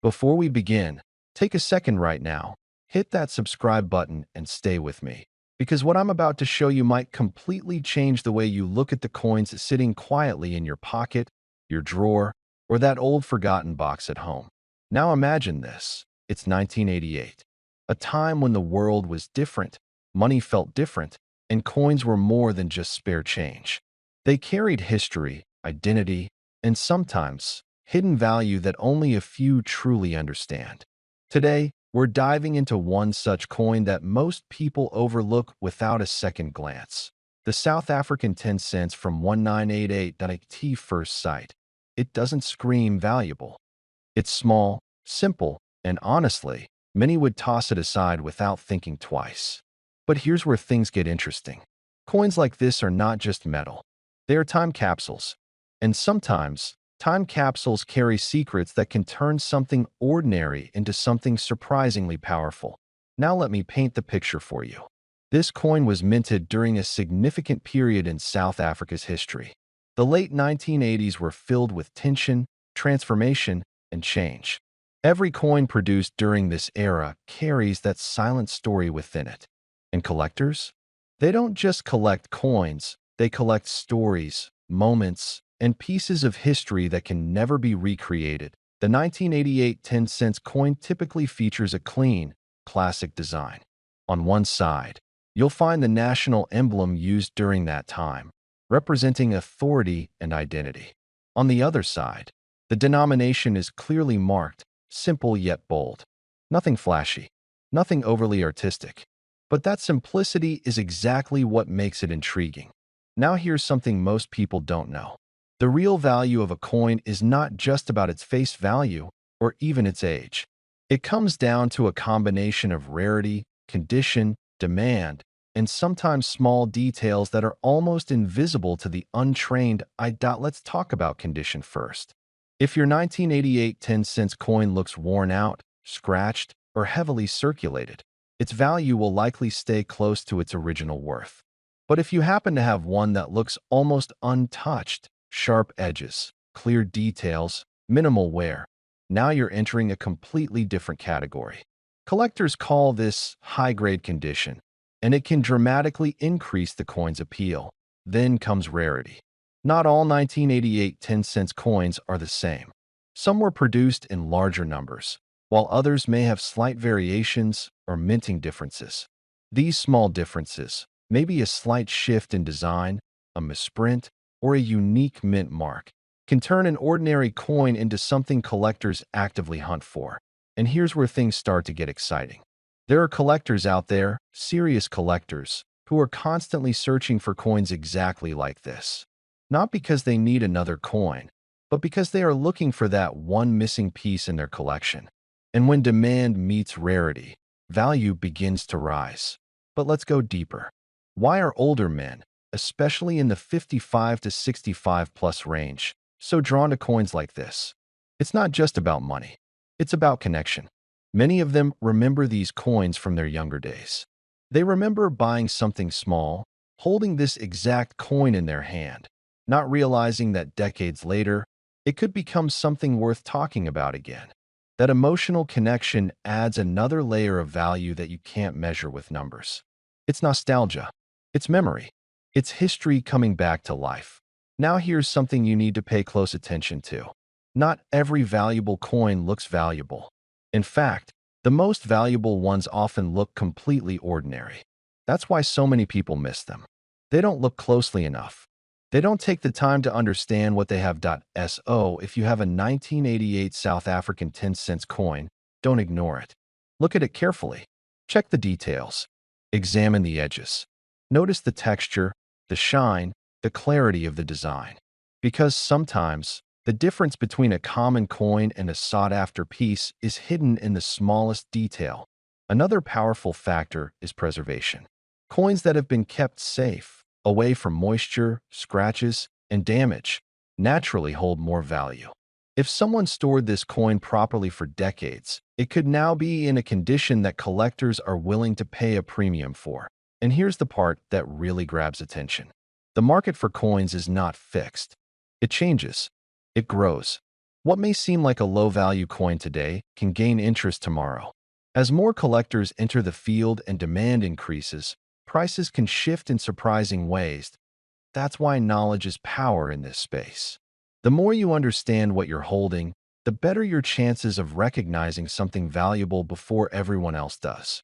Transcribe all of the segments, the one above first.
Before we begin, take a second right now, hit that subscribe button and stay with me. Because what I'm about to show you might completely change the way you look at the coins sitting quietly in your pocket, your drawer, or that old forgotten box at home. Now imagine this. It's 1988, a time when the world was different, money felt different, and coins were more than just spare change. They carried history, identity, and sometimes hidden value that only a few truly understand. Today, we're diving into one such coin that most people overlook without a second glance. The South African 10 cents from 1988 at first sight. It doesn't scream valuable. It's small, simple, and honestly, many would toss it aside without thinking twice. But here's where things get interesting. Coins like this are not just metal. They are time capsules. And sometimes, time capsules carry secrets that can turn something ordinary into something surprisingly powerful. Now let me paint the picture for you. This coin was minted during a significant period in South Africa's history. The late 1980s were filled with tension, transformation, and change. Every coin produced during this era carries that silent story within it. And collectors? They don't just collect coins, they collect stories, moments, and pieces of history that can never be recreated. The 1988 10 cents coin typically features a clean, classic design. On one side, you'll find the national emblem used during that time, representing authority and identity. On the other side, the denomination is clearly marked, simple yet bold. Nothing flashy, nothing overly artistic. But that simplicity is exactly what makes it intriguing. Now here's something most people don't know. The real value of a coin is not just about its face value or even its age. It comes down to a combination of rarity, condition, demand, and sometimes small details that are almost invisible to the untrained eye. Let's talk about condition first. If your 1988 10 cents coin looks worn out, scratched, or heavily circulated, its value will likely stay close to its original worth. But if you happen to have one that looks almost untouched, sharp edges, clear details, minimal wear, now you're entering a completely different category. Collectors call this high-grade condition, and it can dramatically increase the coin's appeal. Then comes rarity. Not all 1988 10 cents coins are the same. Some were produced in larger numbers, while others may have slight variations or minting differences. These small differences, maybe a slight shift in design, a misprint, or a unique mint mark, can turn an ordinary coin into something collectors actively hunt for. And here's where things start to get exciting. There are collectors out there, serious collectors, who are constantly searching for coins exactly like this. Not because they need another coin, but because they are looking for that one missing piece in their collection. And when demand meets rarity, value begins to rise. But let's go deeper. Why are older men, especially in the 55 to 65 plus range, so drawn to coins like this? It's not just about money. It's about connection. Many of them remember these coins from their younger days. They remember buying something small, holding this exact coin in their hand, not realizing that decades later, it could become something worth talking about again. That emotional connection adds another layer of value that you can't measure with numbers. It's nostalgia. It's memory. It's history coming back to life. Now here's something you need to pay close attention to. Not every valuable coin looks valuable. In fact, the most valuable ones often look completely ordinary. That's why so many people miss them. They don't look closely enough. They don't take the time to understand what they have. So if you have a 1988 South African 10 cents coin, don't ignore it. Look at it carefully. Check the details. Examine the edges. Notice the texture, the shine, the clarity of the design. Because sometimes, the difference between a common coin and a sought-after piece is hidden in the smallest detail. Another powerful factor is preservation. Coins that have been kept safe, away from moisture, scratches, and damage, naturally hold more value. If someone stored this coin properly for decades, it could now be in a condition that collectors are willing to pay a premium for. And here's the part that really grabs attention. The market for coins is not fixed. It changes. It grows. What may seem like a low-value coin today can gain interest tomorrow. As more collectors enter the field and demand increases, prices can shift in surprising ways. That's why knowledge is power in this space. The more you understand what you're holding, the better your chances of recognizing something valuable before everyone else does.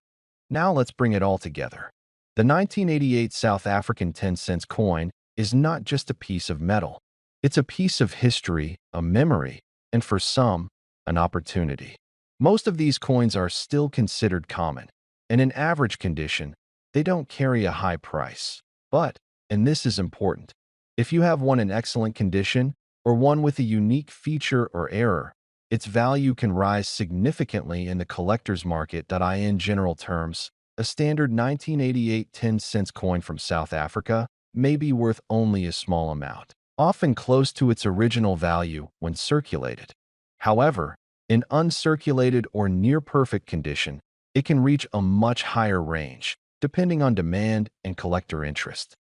Now let's bring it all together. The 1988 South African 10-cent coin is not just a piece of metal. It's a piece of history, a memory, and for some, an opportunity. Most of these coins are still considered common, and in average condition, they don't carry a high price. But, and this is important, if you have one in excellent condition or one with a unique feature or error, its value can rise significantly in the collector's market. In general terms, a standard 1988 10-cent coin from South Africa may be worth only a small amount, often close to its original value when circulated. However, in uncirculated or near-perfect condition, it can reach a much higher range, depending on demand and collector interest.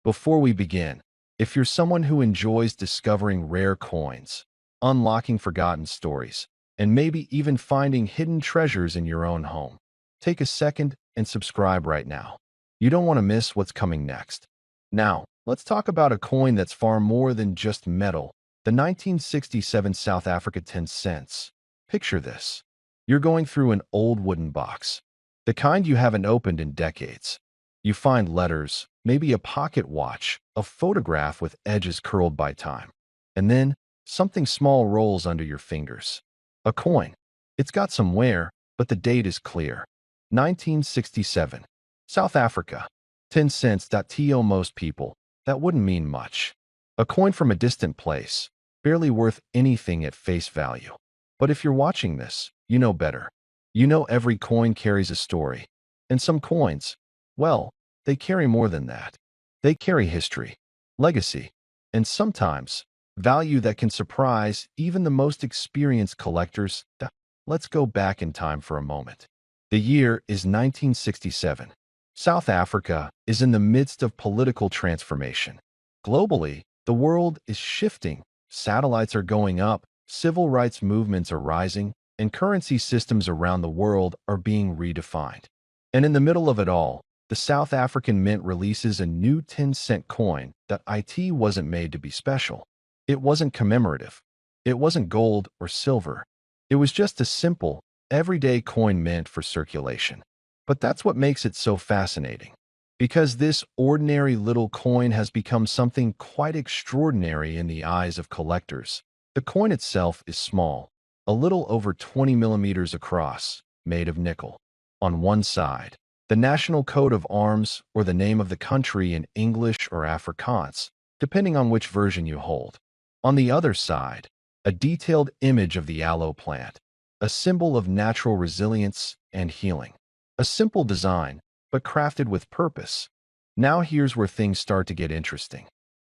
Before we begin, if you're someone who enjoys discovering rare coins, unlocking forgotten stories, and maybe even finding hidden treasures in your own home, take a second and subscribe right now. You don't want to miss what's coming next. Now, let's talk about a coin that's far more than just metal, the 1967 South Africa 10 cents. Picture this. You're going through an old wooden box, the kind you haven't opened in decades. You find letters, maybe a pocket watch, a photograph with edges curled by time. And then, something small rolls under your fingers. A coin. It's got some wear, but the date is clear. 1967. South Africa. 10 cents. To most people, that wouldn't mean much. A coin from a distant place, barely worth anything at face value. But if you're watching this, you know better. You know every coin carries a story. And some coins, well, they carry more than that. They carry history, legacy, and sometimes value that can surprise even the most experienced collectors. Let's go back in time for a moment. The year is 1967. South Africa is in the midst of political transformation. Globally, the world is shifting. Satellites are going up, civil rights movements are rising, and currency systems around the world are being redefined. And in the middle of it all, the South African Mint releases a new 10-cent coin that wasn't made to be special. It wasn't commemorative. It wasn't gold or silver. It was just a simple, everyday coin meant for circulation. But that's what makes it so fascinating. Because this ordinary little coin has become something quite extraordinary in the eyes of collectors. The coin itself is small, a little over 20 millimeters across, made of nickel. On one side, the national coat of arms or the name of the country in English or Afrikaans, depending on which version you hold. On the other side, a detailed image of the aloe plant, a symbol of natural resilience and healing. A simple design, but crafted with purpose. Now here's where things start to get interesting.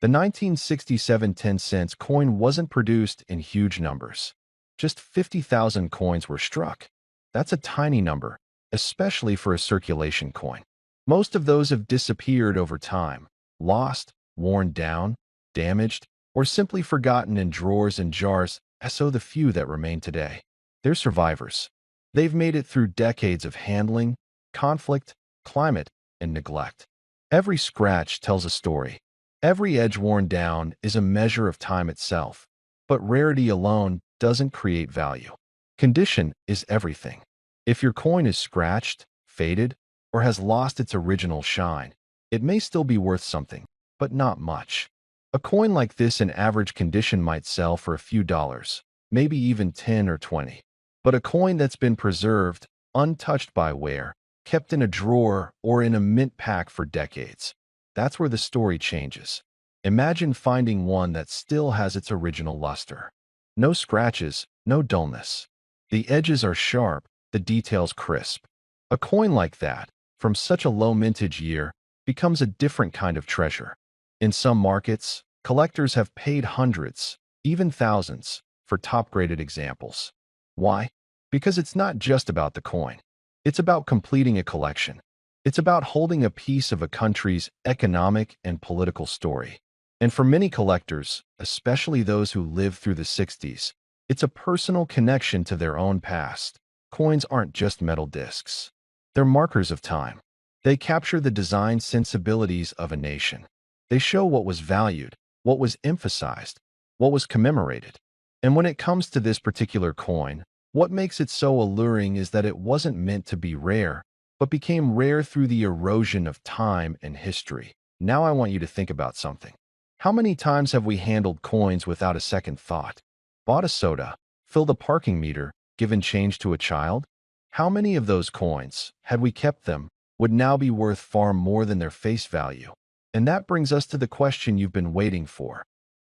The 1967 10 cents coin wasn't produced in huge numbers. Just 50,000 coins were struck. That's a tiny number, especially for a circulation coin. Most of those have disappeared over time, lost, worn down, damaged, or simply forgotten in drawers and jars. So the few that remain today, they're survivors. They've made it through decades of handling, conflict, climate, and neglect. Every scratch tells a story. Every edge worn down is a measure of time itself. But rarity alone doesn't create value. Condition is everything. If your coin is scratched, faded, or has lost its original shine, it may still be worth something, but not much. A coin like this in average condition might sell for a few dollars, maybe even 10 or 20. But a coin that's been preserved, untouched by wear, kept in a drawer or in a mint pack for decades, that's where the story changes. Imagine finding one that still has its original luster. No scratches, no dullness. The edges are sharp, the details crisp. A coin like that, from such a low mintage year, becomes a different kind of treasure. In some markets, collectors have paid hundreds, even thousands, for top-graded examples. Why? Because it's not just about the coin. It's about completing a collection. It's about holding a piece of a country's economic and political story. And for many collectors, especially those who lived through the 60s, It's a personal connection to their own past. Coins aren't just metal discs. They're markers of time. They capture the design sensibilities of a nation. They show what was valued, what was emphasized, what was commemorated. And when it comes to this particular coin, what makes it so alluring is that it wasn't meant to be rare, but became rare through the erosion of time and history. Now I want you to think about something. How many times have we handled coins without a second thought? Bought a soda, filled a parking meter, given change to a child? How many of those coins, had we kept them, would now be worth far more than their face value? And that brings us to the question you've been waiting for.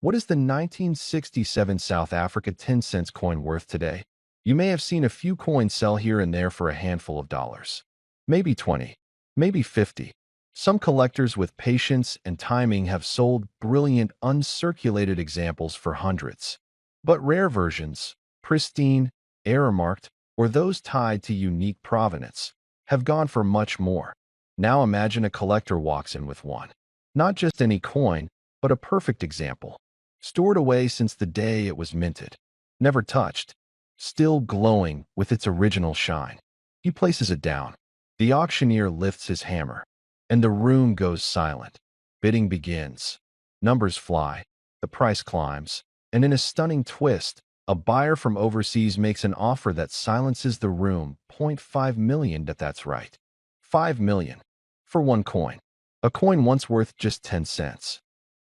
What is the 1967 South Africa 10-cent coin worth today? You may have seen a few coins sell here and there for a handful of dollars. Maybe 20, maybe 50. Some collectors with patience and timing have sold brilliant uncirculated examples for hundreds. But rare versions, pristine, error-marked, or those tied to unique provenance, have gone for much more. Now imagine a collector walks in with one. Not just any coin, but a perfect example. Stored away since the day it was minted. Never touched. Still glowing with its original shine. He places it down. The auctioneer lifts his hammer, and the room goes silent. Bidding begins. Numbers fly. The price climbs. And in a stunning twist, a buyer from overseas makes an offer that silences the room. $0.5 million, that's right. $5 million. For one coin. A coin once worth just 10 cents.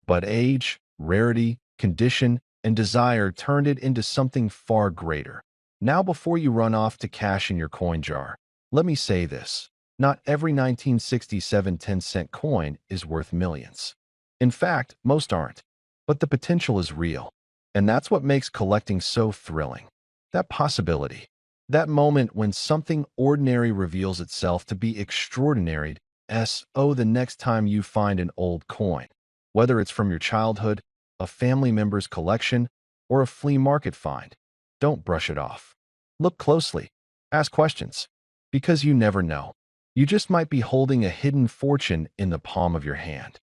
But age, rarity, condition, and desire turned it into something far greater. Now before you run off to cash in your coin jar, let me say this. Not every 1967 10-cent coin is worth millions. In fact, most aren't. But the potential is real. And that's what makes collecting so thrilling. That possibility. That moment when something ordinary reveals itself to be extraordinary. The next time you find an old coin, whether it's from your childhood, a family member's collection, or a flea market find, don't brush it off. Look closely. Ask questions. Because you never know. You just might be holding a hidden fortune in the palm of your hand.